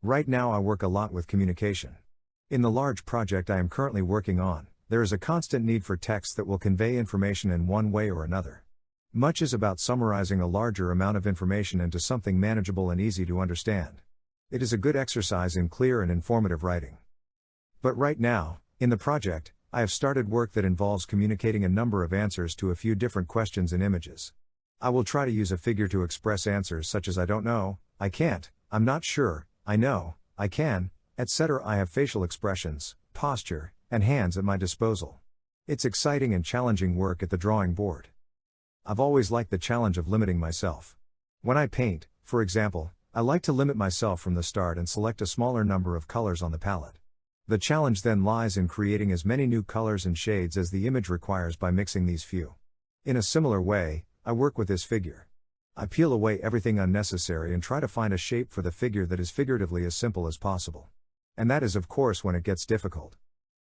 Right now I work a lot with communication. In the large project I am currently working on, there is a constant need for text that will convey information in one way or another. Much is about summarizing a larger amount of information into something manageable and easy to understand. It is a good exercise in clear and informative writing. But right now, in the project, I have started work that involves communicating a number of answers to a few different questions in images. I will try to use a figure to express answers such as I don't know, I can't, I'm not sure, I know, I can, etc. I have facial expressions, posture, and hands at my disposal. It's exciting and challenging work at the drawing board. I've always liked the challenge of limiting myself. When I paint, for example, I like to limit myself from the start and select a smaller number of colors on the palette. The challenge then lies in creating as many new colors and shades as the image requires by mixing these few. In a similar way, I work with this figure. I peel away everything unnecessary and try to find a shape for the figure that is figuratively as simple as possible. And that is of course when it gets difficult.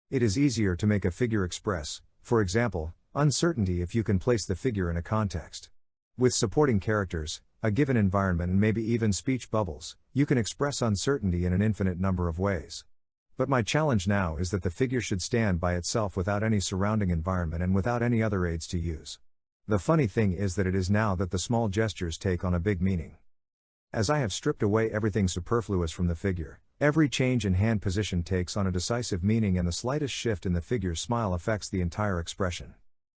It is easier to make a figure express, for example, uncertainty if you can place the figure in a context. With supporting characters, a given environment and maybe even speech bubbles, you can express uncertainty in an infinite number of ways. But my challenge now is that the figure should stand by itself without any surrounding environment and without any other aids to use. The funny thing is that it is now that the small gestures take on a big meaning. As I have stripped away everything superfluous from the figure, every change in hand position takes on a decisive meaning and the slightest shift in the figure's smile affects the entire expression.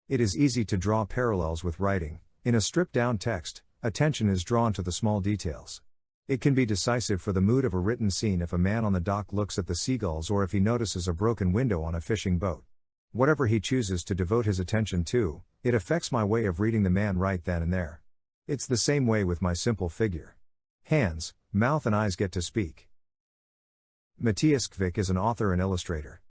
It is easy to draw parallels with writing. In a stripped-down text, attention is drawn to the small details. It can be decisive for the mood of a written scene if a man on the dock looks at the seagulls or if he notices a broken window on a fishing boat. Whatever he chooses to devote his attention to, it affects my way of reading the man right then and there. It's the same way with my simple figure. Hands, mouth and eyes get to speak. Mattias Kvick is an author and illustrator.